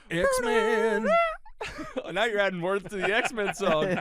X-Men. Now you're adding words to the X-Men song.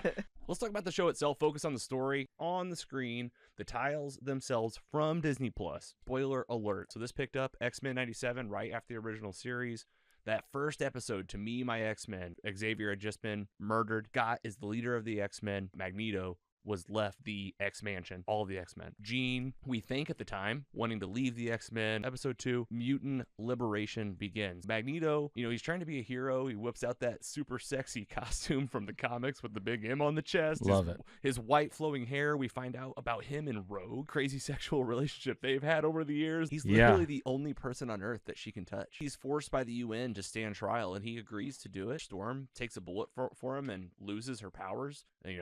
Let's talk about the show itself. Focus on the story on the screen, the tiles themselves from Disney Plus. Spoiler alert. So this picked up X-Men 97 right after the original series. That first episode, To Me, My X-Men, Xavier had just been murdered. Scott is the leader of the X-Men. Magneto was left the X-Mansion, all of the X-Men. Jean, we think at the time, wanting to leave the X-Men. Episode 2, Mutant Liberation Begins. Magneto, he's trying to be a hero. He whips out that super sexy costume from the comics with the big M on the chest. Love it. His white flowing hair. We find out about him and Rogue. Crazy sexual relationship they've had over the years. He's literally the only person on Earth that she can touch. He's forced by the UN to stand trial, and he agrees to do it. Storm takes a bullet for him and loses her powers. And,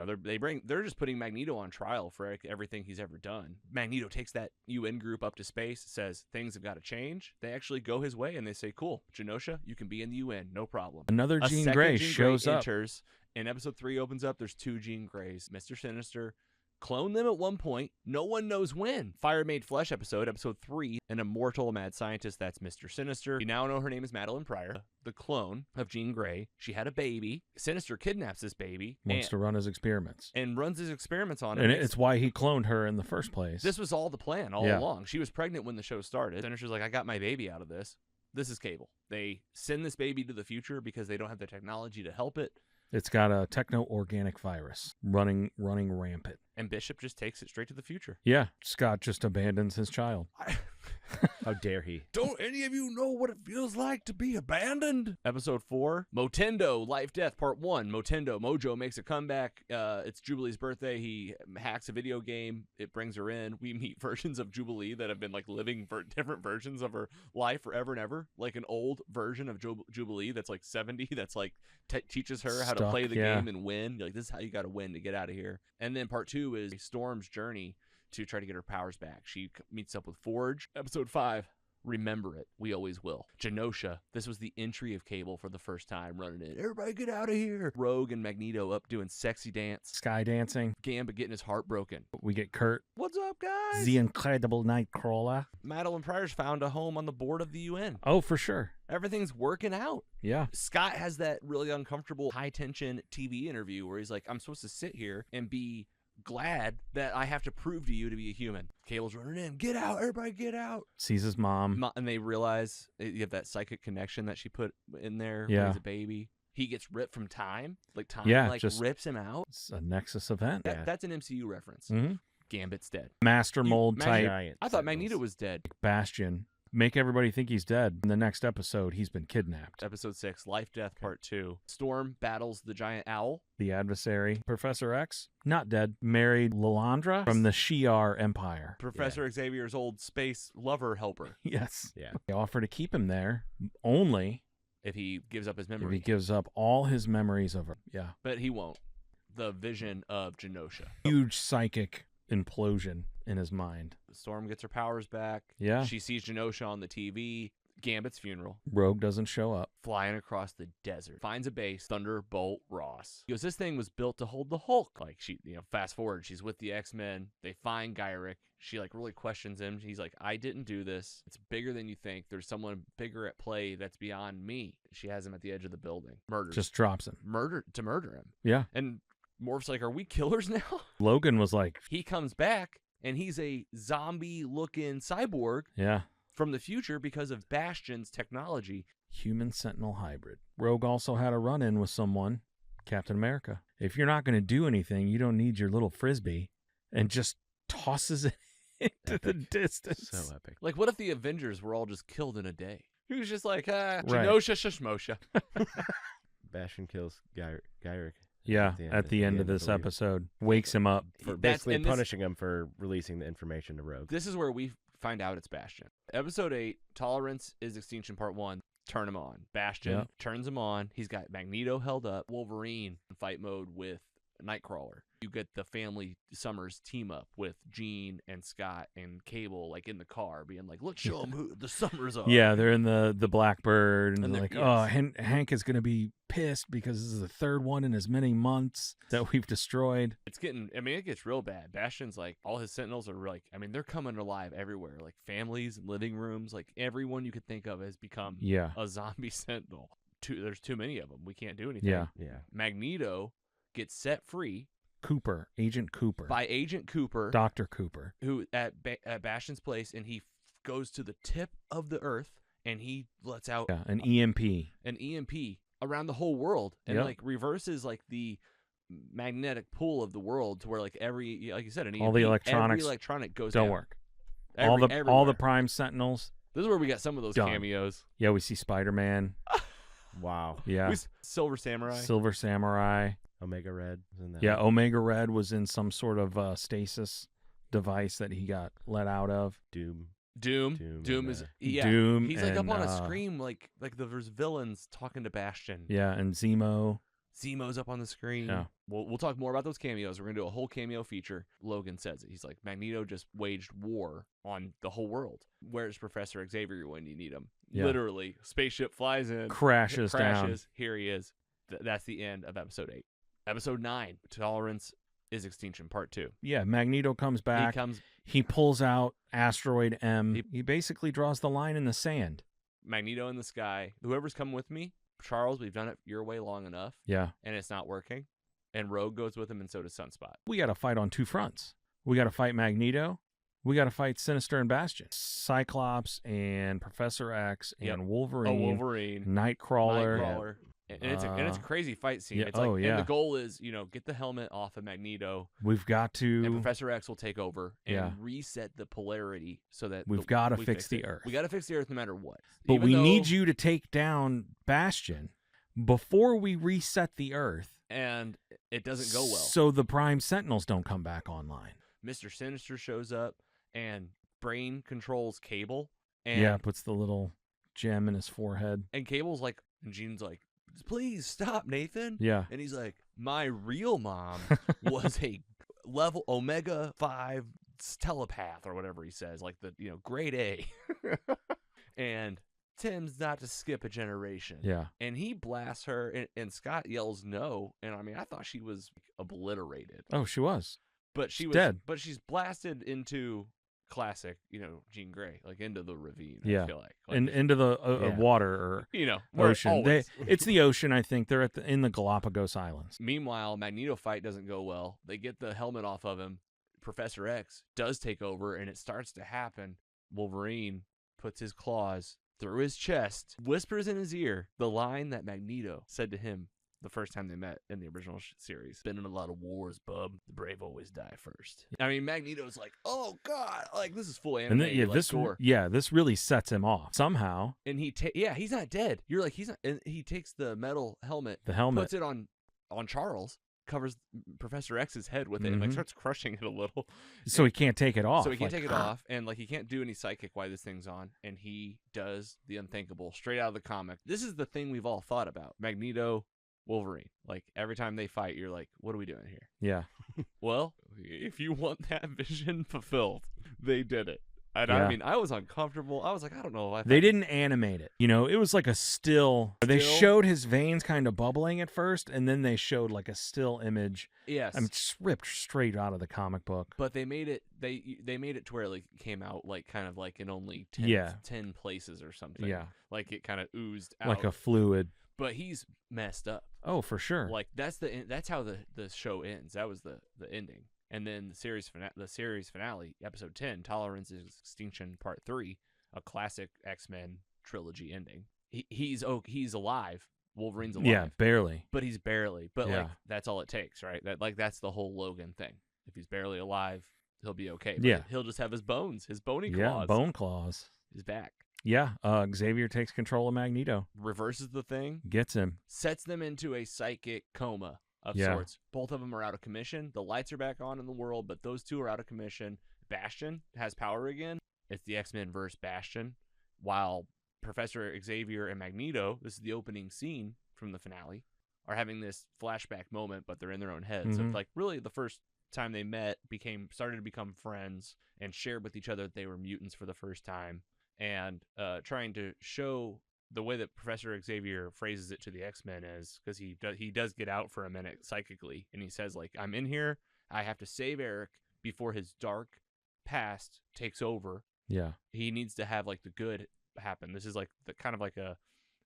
they're just putting Magneto on trial for everything he's ever done. Magneto takes that UN group up to space, says things have got to change. They actually go his way and they say, cool, Genosha, you can be in the UN, no problem. Another Jean Grey shows up. Enters, and episode 3 opens up. There's 2 Jean Greys. Mr. Sinister clone them at one point. No one knows when. Fire Made Flesh episode 3, an immortal mad scientist. That's Mr. Sinister. We now know her name is Madeline Pryor, the clone of Jean Grey. She had a baby. Sinister kidnaps this baby. Wants to run his experiments. And runs his experiments on it. And it's why he cloned her in the first place. This was all the plan all along. She was pregnant when the show started. Sinister's like, I got my baby out of this. This is Cable. They send this baby to the future because they don't have the technology to help it. It's got a techno-organic virus running rampant. And Bishop just takes it straight to the future. Yeah, Scott just abandons his child. How dare he? Don't any of you know what it feels like to be abandoned? Episode 4, Motendo, Life Death, Part 1. Mojo makes a comeback. It's Jubilee's birthday. He hacks a video game. It brings her in. We meet versions of Jubilee that have been living for different versions of her life forever and ever. Like an old version of Jubilee that's 70 that's teaches her how to play the game and win. This is how you got to win to get out of here. And then Part 2 is Storm's journey to try to get her powers back. She meets up with Forge. Episode 5, Remember It. We Always Will. Genosha. This was the entry of Cable for the first time, running in. Everybody get out of here. Rogue and Magneto up doing sexy dance. Sky dancing. Gambit getting his heart broken. We get Kurt. What's up, guys? The Incredible Nightcrawler. Madeline Pryor's found a home on the board of the UN. Oh, for sure. Everything's working out. Yeah. Scott has that really uncomfortable high-tension TV interview where he's like, I'm supposed to sit here and be glad that I have to prove to you to be a human. Cable's running in. Get out. Everybody get out. Sees his mom. And they realize you have that psychic connection that she put in there when he's a baby. He gets ripped from time. Time just rips him out. It's a Nexus event. That's an MCU reference. Mm-hmm. Gambit's dead. Master Mold type. I thought Magneto was dead. Bastion. Make everybody think he's dead. In the next episode, he's been kidnapped. Episode 6, Life Death Part 2. Storm battles the giant owl. The adversary. Professor X, not dead. Married Lilandra from the Shi'ar Empire. Professor Xavier's old space lover helper. Yes. Yeah. They offer to keep him there only if he gives up his memory. If he gives up all his memories of her. Yeah. But he won't. The vision of Genosha. Huge psychic implosion in his mind. Storm gets her powers back. Yeah. She sees Genosha on the TV. Gambit's funeral. Rogue doesn't show up. Flying across the desert. Finds a base. Thunderbolt Ross. He goes, this thing was built to hold the Hulk. She, fast forward. She's with the X-Men. They find Gyrick. She really questions him. He's like, I didn't do this. It's bigger than you think. There's someone bigger at play that's beyond me. She has him at the edge of the building. Murders. Just drops him. Murder him. Yeah. And Morph's like, are we killers now? Logan was like... He comes back, and he's a zombie-looking cyborg. Yeah. From the future because of Bastion's technology. Human Sentinel hybrid. Rogue also had a run-in with someone, Captain America. If you're not going to do anything, you don't need your little frisbee, and just tosses it into the distance. So epic. What if the Avengers were all just killed in a day? He was just like, Genosha Shashmosha. Bastion kills Gyrick. Yeah, at the end of this episode. Wakes him up. For basically punishing him for releasing the information to Rogue. This is where we find out it's Bastion. Episode 8, Tolerance is Extinction Part 1. Turn him on. Bastion turns him on. He's got Magneto held up. Wolverine in fight mode with Nightcrawler. You get the family Summers team up with Jean and Scott and Cable, like in the car, being like, "Let's show them who the Summers are." Yeah, they're in the Blackbird, and And they're they're- like, yes. "Oh, Hank is going to be pissed because this is the third one in as many months that we've destroyed." It's getting, I mean, it gets real bad. Bastion's like, all his Sentinels are like, I mean, they're coming alive everywhere. Like families, living rooms, like everyone you could think of has become Yeah, a zombie Sentinel. There's too many of them. We can't do anything. yeah. Yeah. Magneto gets set free Cooper, Agent Cooper, by Agent Cooper, Dr. Cooper. who at Bastion's place, and he goes to the tip of the earth and he lets out Yeah, an EMP. an EMP around the whole world and Yep. like reverses like the magnetic pull of the world to where like every, like you said, an EMP, All the electronics every electronic goes Don't down. work. Every- all the everywhere. Prime Sentinels. This is where we got some of those Done. cameos. Yeah, we see Spider-Man. Wow. Yeah, Silver Samurai. Silver Samurai. Omega Red was in that. Yeah, Omega Red was in some sort of stasis device that he got let out of. Doom. Doom and, is yeah. Doom He's like up and, on a screen like there's villains talking to Bastion. Yeah, and Zemo. Zemo's up on the screen. Yeah. We'll talk more about those cameos. We're gonna do a whole cameo feature. Logan says it. He's like, Magneto just waged war on the whole world. Where's Professor Xavier when you need him? Yeah. Literally, spaceship flies in, Crashes down. Here he is. That's the end of episode 8. Episode 9, Tolerance is Extinction, Part 2. Yeah, Magneto comes back. He pulls out Asteroid M. He basically draws the line in the sand. Magneto in the sky. Whoever's coming with me, Charles, we've done it your way long enough, Yeah. and it's not working. And Rogue goes with him, and so does Sunspot. We got to fight on two fronts. We got to fight Magneto. We got to fight Sinister and Bastion. Cyclops and Professor X and Yep. Wolverine. Wolverine. Nightcrawler. Nightcrawler. And it's a crazy fight scene. yeah, It's like, oh, yeah. And the goal is, get the helmet off of Magneto, We've got and to. Professor X will take over and Yeah. reset the polarity so that We've got to we fix the it. Earth. We got to fix the Earth no matter what. But Even we though- need you to take down Bastion before we reset the Earth. And it doesn't go well. So the Prime Sentinels don't come back online. Mr. Sinister shows up and brain controls Cable. And, Yeah, puts the little gem in his forehead. And Cable's like, and Jean's like, please stop, Nathan. Yeah. And he's like, my real mom was a level Omega 5 telepath or whatever he says, like the, grade A. And tends not to skip a generation. Yeah. And he blasts her, and Scott yells no. And I mean, I thought she was obliterated. Oh, she was. But she was dead. But she's blasted into classic, Jean Grey, like into the ravine. Yeah. I feel like And into the Yeah. water or where it ocean. always- It's the ocean, I think. They're in the Galapagos Islands. Meanwhile, Magneto fight doesn't go well. They get the helmet off of him. Professor X does take over, and it starts to happen. Wolverine puts his claws through his chest, whispers in his ear the line that Magneto said to him the first time they met in the original series. Been in a lot of wars, bub. The brave always die first. I mean, Magneto's like, oh god, like this is full anime. And then, gore. this really sets him off somehow. And he's not dead. You're like, he's not. And he takes the metal helmet, The helmet. puts it on Charles, covers Professor X's head with it, and like starts crushing it a little. So he can't take it off. So he can't like, take it off, and like he can't do any psychic while this thing's on, and he does the unthinkable straight out of the comic. This is the thing we've all thought about: Magneto, Wolverine. Like every time they fight, you're like, what are we doing here? Yeah. Well, if you want that vision fulfilled, they did it. And Yeah. I mean, I was uncomfortable. I was like, I don't know if They didn't animate it. It was like a still. They Still? showed his veins kind of bubbling at first, and then they showed like a still image. Yes. I mean, just ripped straight out of the comic book. But they made it. They made it to where it like came out like kind of like in only 10, Yeah. 10 places or something. Yeah. Like it kind of oozed out. Like a fluid. But he's messed up. Oh, for sure. Like that's how the show ends. That was the ending. And then the series finale, episode 10, Tolerance is Extinction Part 3, a classic X-Men trilogy ending. He's alive. Wolverine's alive. Yeah, barely. But he's barely. But Yeah. like that's all it takes, right? That's the whole Logan thing. If he's barely alive, he'll be okay. But Yeah. he'll just have his bones, his bony Yeah, claws. bone claws. Is back. Yeah, Xavier takes control of Magneto. Reverses the thing. Gets him. Sets them into a psychic coma of Yeah. sorts. Both of them are out of commission. The lights are back on in the world, but those two are out of commission. Bastion has power again. It's the X-Men versus Bastion. While Professor Xavier and Magneto, this is the opening scene from the finale, are having this flashback moment, but they're in their own heads. So like really the first time they met, started to become friends and shared with each other that they were mutants for the first time, and trying to show the way that Professor Xavier phrases it to the X-Men is, because he does get out for a minute psychically, and he says like, I'm in here, I have to save Eric before his dark past takes over. Yeah. He needs to have like the good happen. This is like the kind of like a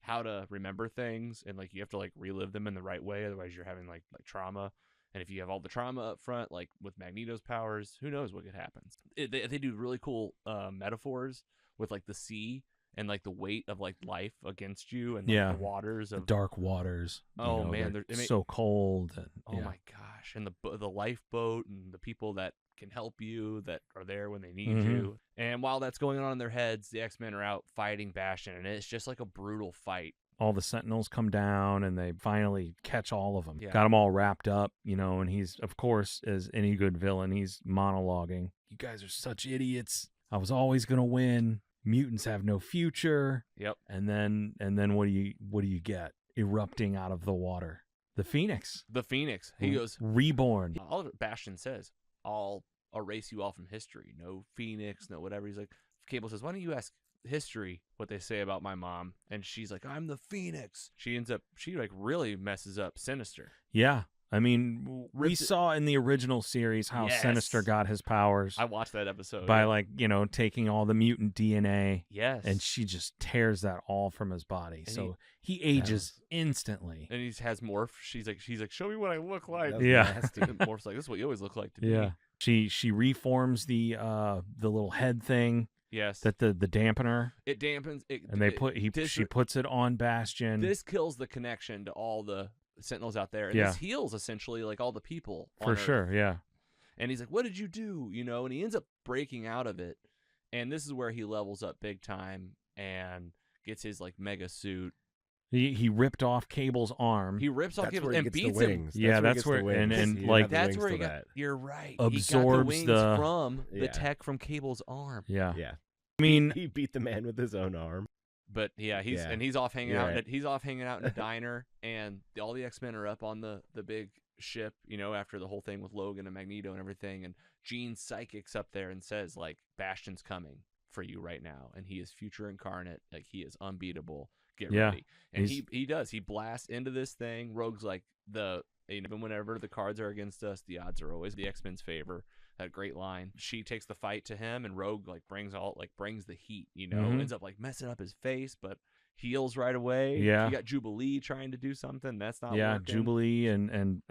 how to remember things, and like you have to like relive them in the right way, otherwise you're having like trauma. And if you have all the trauma up front, like with Magneto's powers, who knows what could happen. They do really cool metaphors with like the sea and like the weight of like life against you, and like, the waters of the dark waters. Oh man, they're so cold. And, oh my gosh, and the lifeboat and the people that can help you, that are there when they need you. And while that's going on in their heads, the X-Men are out fighting Bastion, and it's just like a brutal fight. All the Sentinels come down, and they finally catch all of them. Yeah. Got them all wrapped up, and he's, of course, as any good villain, he's monologuing. You guys are such idiots. I was always going to win. Mutants have no future. Yep. And then what do you get? Erupting out of the water. The Phoenix. He goes, reborn. All of Bastion says, I'll erase you all from history. No Phoenix, no whatever. He's like, Cable says, why don't you ask history what they say about my mom? And she's like, I'm the Phoenix. She like really messes up Sinister. Yeah. I mean, we saw in the original series how Sinister got his powers. I watched that episode. By taking all the mutant DNA. Yes. And she just tears that all from his body. And so he ages instantly. And he has morph. She's like, show me what I look like. Morph's like, this is what you always look like to me. Yeah. She reforms the little head thing. Yes. That the dampener. It dampens it, and she puts it on Bastion. This kills the connection to all the Sentinels out there. And this heals essentially like all the people. For sure, yeah. And he's like, what did you do? And he ends up breaking out of it. And this is where he levels up big time and gets his like mega suit. He ripped off Cable's arm. He rips off Cable's and beats him. That's where that's where he got. You're right. Absorbs he got the wings from the tech from Cable's arm. Yeah. I mean, he beat the man with his own arm. But he's off hanging out. He's off hanging out in a diner, and all the X-Men are up on the big ship. After the whole thing with Logan and Magneto and everything, and Jean's psychic's up there and says like, Bastion's coming for you right now, and he is future incarnate. Like, he is unbeatable. Get ready. And he does. He blasts into this thing. Rogue's like, even whenever the cards are against us, the odds are always the X-Men's favor. That great line. She takes the fight to him, and Rogue brings the heat. Ends up messing up his face, but heals right away. Yeah. You got Jubilee trying to do something. That's not working. Yeah, Jubilee and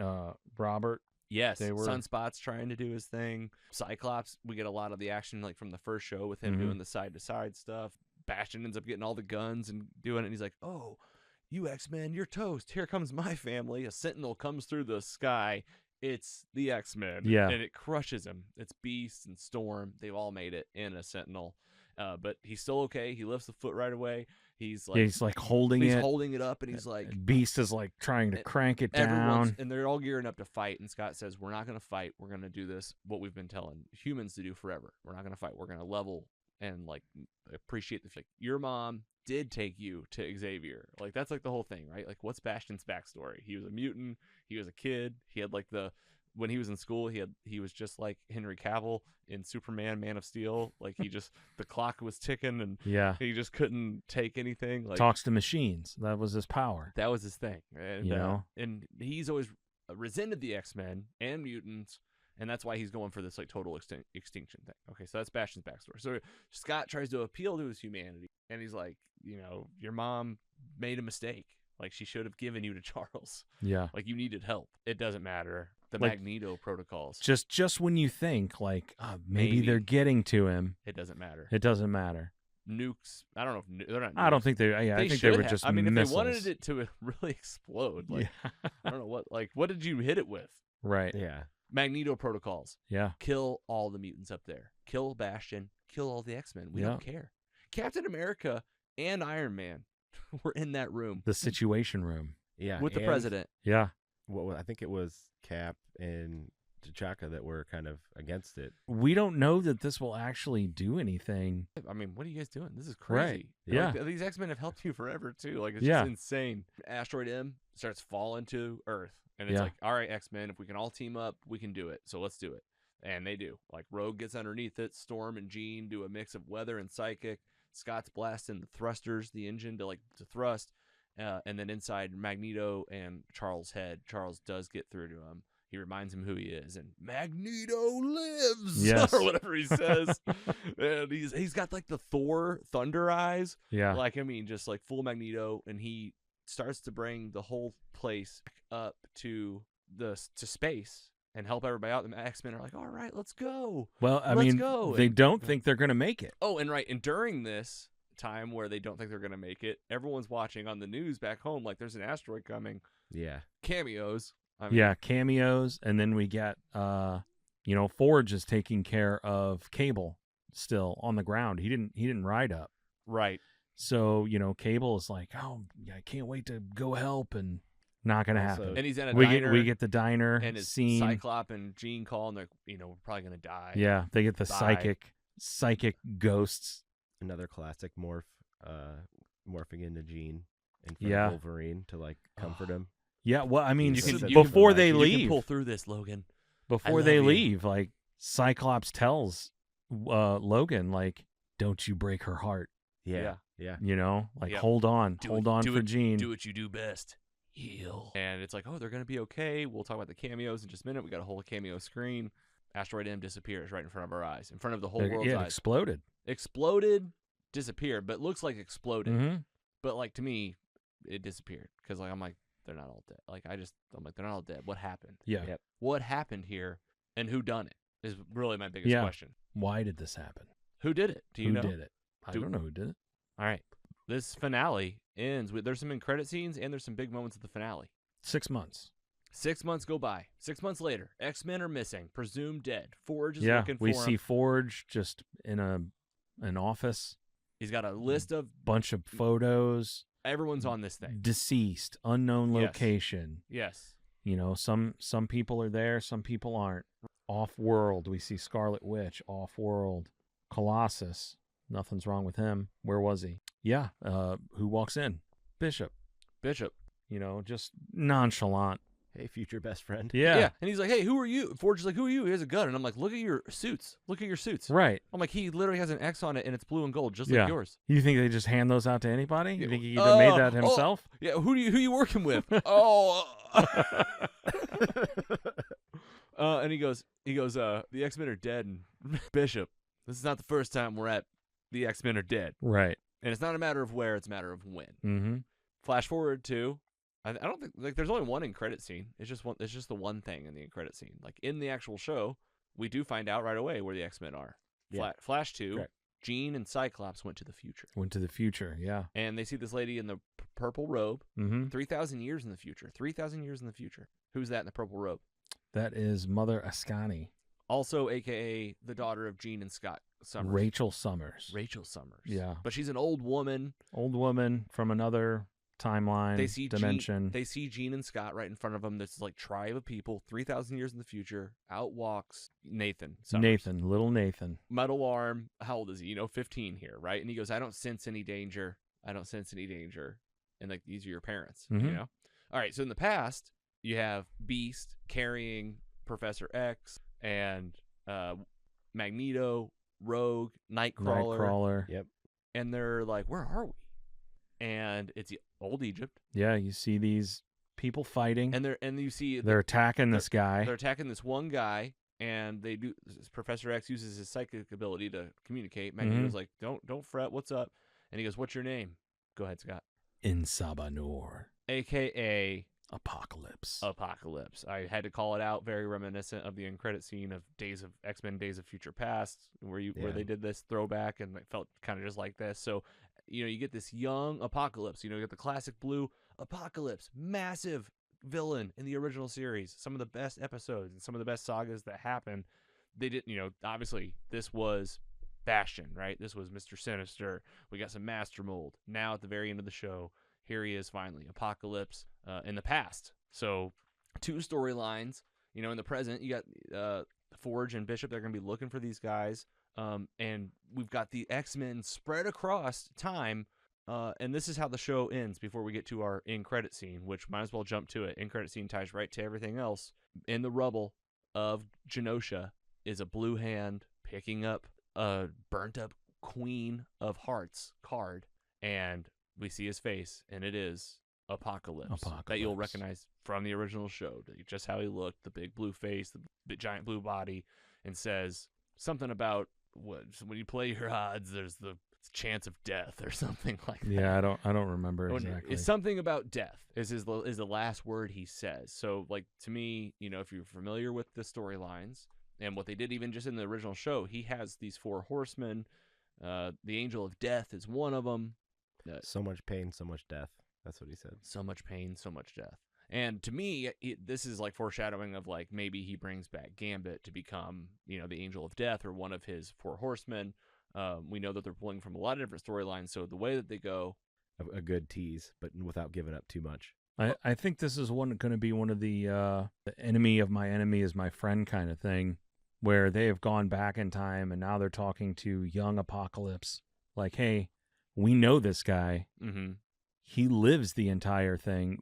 Robert. Yes, Sunspot's trying to do his thing. Cyclops, we get a lot of the action from the first show with him doing the side-to-side stuff. Bastion ends up getting all the guns and doing it, and he's like, oh, you X-Men, you're toast. Here comes my family. A Sentinel comes through the sky. It's the X-Men. Yeah. And it crushes him. It's Beast and Storm. They've all made it in a Sentinel. But he's still okay. He lifts the foot right away. He's holding it. He's holding it up, and he's like... Beast is trying to crank it down. And they're all gearing up to fight, and Scott says, we're not going to fight. We're going to do this, what we've been telling humans to do forever. We're not going to fight. We're going to level and appreciate the fact your mom did take you to Xavier. That's the whole thing, right? What's Bastion's backstory? He was a mutant. He was a kid. He had when he was in school, he was just like Henry Cavill in Superman, Man of Steel. The clock was ticking, and he just couldn't take anything. Talks to machines. That was his power. That was his thing. And, and he's always resented the X-Men and mutants. And that's why he's going for this total extinction thing. Okay, so that's Bastion's backstory. So Scott tries to appeal to his humanity, and he's like, your mom made a mistake. She should have given you to Charles. Yeah. You needed help. It doesn't matter. The Magneto protocols. Just when you think maybe they're getting to him, it doesn't matter. It doesn't matter. Nukes. I don't know if they're not. Nukes. I don't think they. Yeah, I think they were just. I mean, missiles. If they wanted it to really explode, I don't know what. What did you hit it with? Right. Yeah. Magneto protocols. Yeah. Kill all the mutants up there. Kill Bastion. Kill all the X-Men. We don't care. Captain America and Iron Man were in that room. The Situation Room. Yeah. With the president. Yeah. I think it was Cap and T'Chaka that were kind of against it. We don't know that this will actually do anything. I mean, what are you guys doing? This is crazy. Yeah. Like, these X-Men have helped you forever too. Like, it's Yeah. just insane. Asteroid M starts falling to Earth, and it's Yeah. like, all right, X-Men, if we can all team up, we can do it. So let's do it. And they do. Like, Rogue gets underneath it. Storm and Jean do a mix of weather and psychic. Scott's blasting the thrusters, the engine to thrust. And then inside Magneto and Charles' head, Charles does get through to him. He reminds him who he is, and Magneto lives, Yes. or whatever he says. And he's got like the Thor thunder eyes. Yeah. Like, I mean, just like full Magneto, and he starts to bring the whole place up to space and help everybody out. The X-Men are like, all right, let's go. Well, I Let's mean, go. they And- don't think they're going to make it. Oh, and right, and during this time where they don't think they're going to make it, everyone's watching on the news back home like there's an asteroid coming. Yeah. Cameos. I mean, Yeah, cameos, and then we get, Forge is taking care of Cable still on the ground. He didn't ride up. right. So, Cable is like, oh, I can't wait to go help, and not going to Also- happen. And he's in a We diner. get the diner and it's scene. Cyclops and Jean call, and they're, we're probably going to die. Yeah, they get the Bye. psychic ghosts. Another classic morphing into Jean in front Yeah. of Wolverine to like comfort him. Yeah, well, I mean, You can- before they You can leave, pull through this, Logan. before love they you. leave, like Cyclops tells Logan, like, don't you break her heart. Yeah. Yeah. Like Yep. hold on Do for Jean. Do what you do best. Heal. And it's like, oh, they're going to be okay. We'll talk about the cameos in just a minute. We got a whole cameo screen. Asteroid M disappears right in front of our eyes, in front of the whole world's it eyes. exploded. Exploded, disappeared, but looks like exploded. Mm-hmm. But like to me, it disappeared because like I'm like they're not all dead. Like I'm like they're not all dead. What happened? Yeah. Yep. What What happened here, and who done it is really my biggest Yeah. question. Why did this happen? Who did it? Do you Who know? did it? I Do- don't know who did it. All right. This finale ends with there's some end credit scenes and there's some big moments at the finale. 6 months. 6 months go by. 6 months later, X-Men are missing, presumed dead. Forge is Yeah, looking for we him. see Forge just in an office. He's got a list of Bunch of photos. everyone's on this thing. Deceased, unknown Yes. location. Yes. Some people are there, some people aren't. Off-world, we see Scarlet Witch. Off-world, Colossus. Nothing's wrong with him. Where was he? Yeah. Who walks in? Bishop. Bishop. Just nonchalant. Hey, future best friend. Yeah. And he's like, hey, who are you? Forge is like, who are you? He has a gun. And I'm like, look at your suits. Look at your suits. Right. I'm like, he literally has an X on it and it's blue and gold, just Yeah. like yours. You think they just hand those out to anybody? You Yeah, think he could have made that oh, himself? Yeah, who you working with? Oh. And he goes, the X-Men are dead, and Bishop, this is not the first time we're at the X-Men are dead. Right. And it's not a matter of where, it's a matter of when. Mm-hmm. Flash forward to, I don't think, like, there's only one end credit scene. It's just the one thing in the end credit scene. Like, in the actual show, we do find out right away where the X-Men are. Yeah. Flash 2, Correct. Jean and Cyclops went to the future. Went to the future. Yeah. And they see this lady in the purple robe, Mm-hmm. 3,000 years in the future. 3,000 years in the future. Who's that in the purple robe? That is Mother Ascani. Also, a.k.a. the daughter of Jean and Scott Summers. Rachel Summers. Rachel Summers. Yeah. But she's an old woman. Old woman from another timeline, They see dimension. They see Jean and Scott right in front of them. This like tribe of people, 3,000 years in the future. Out walks Nathan Summers. Little Nathan. Metal arm. How old is he? 15 here, right? And he goes, I don't sense any danger. And like, these are your parents, Mhm. All right. So in the past, you have Beast carrying Professor X and Magneto, Rogue, Nightcrawler. Nightcrawler. Yep. And they're like, where are we? And it's old Egypt. Yeah, you see these people fighting. And you see they're attacking this guy. they're attacking this one guy, and they do. Professor X uses his psychic ability to communicate. Magneto's like, don't fret, what's up? And he goes, what's your name? Go ahead, Scott. Insabanor. AKA Apocalypse. Apocalypse. I had to call it out. Very reminiscent of the end credit scene of X-Men Days of Future Past, where Yeah. they did this throwback, and it felt kind of just like this. So, you get this young Apocalypse. You get the classic blue Apocalypse, massive villain in the original series. Some of the best episodes and some of the best sagas that happened. They did, obviously this was Bastion, right? This was Mr. Sinister. We got some Master Mold. Now at the very end of the show, here he is finally, Apocalypse in the past. So 2 storylines. in the present, you got Forge and Bishop. They're going to be looking for these guys. And we've got the X-Men spread across time. And this is how the show ends before we get to our in-credit scene, which might as well jump to it. In-credit scene ties right to everything else. In the rubble of Genosha is a blue hand picking up a burnt-up Queen of Hearts card. And we see his face, and it is Apocalypse. That you'll recognize from the original show. Just how he looked, the big blue face, the giant blue body, and says something about when you play your odds, there's the chance of death or something like that. Yeah, I don't remember exactly. It's something about death is the last word he says. So, like, to me, if you're familiar with the storylines and what they did even just in the original show, he has these 4 horsemen. The Angel of Death is one of them. So much pain, so much death. That's what he said. So much pain, so much death. And to me, this is like foreshadowing of like maybe he brings back Gambit to become, the Angel of Death or one of his 4 horsemen. We know that they're pulling from a lot of different storylines. So the way that they go, a good tease, but without giving up too much. I think this is going to be one of the enemy of my enemy is my friend kind of thing, where they have gone back in time and now they're talking to young Apocalypse. Like, hey, we know this guy. Mm-hmm. He lives the entire thing.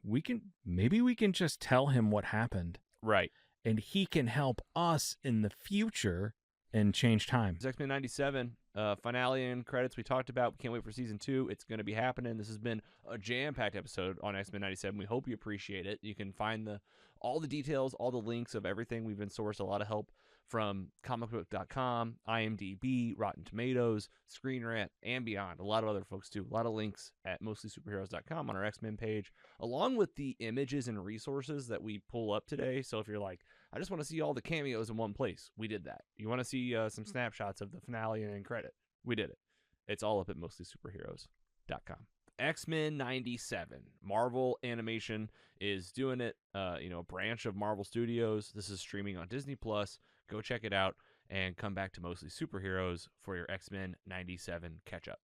Maybe we can just tell him what happened. Right. And he can help us in the future and change time. X-Men 97 finale and credits we talked about. We can't wait for season 2. It's going to be happening. This has been a jam-packed episode on X-Men 97. We hope you appreciate it. You can find all the details, all the links of everything. We've been sourced a lot of help from comicbook.com, IMDb, Rotten Tomatoes, Screen Rant, and beyond. A lot of other folks too. A lot of links at mostlysuperheroes.com on our X-Men page, along with the images and resources that we pull up today. So if you're like, I just want to see all the cameos in one place, we did that. You want to see some snapshots of the finale and end credit, we did it. It's all up at mostlysuperheroes.com. X-Men 97. Marvel Animation is doing it, a branch of Marvel Studios. This is streaming on Disney+. Go check it out and come back to Mostly Superheroes for your X-Men 97 catch-up.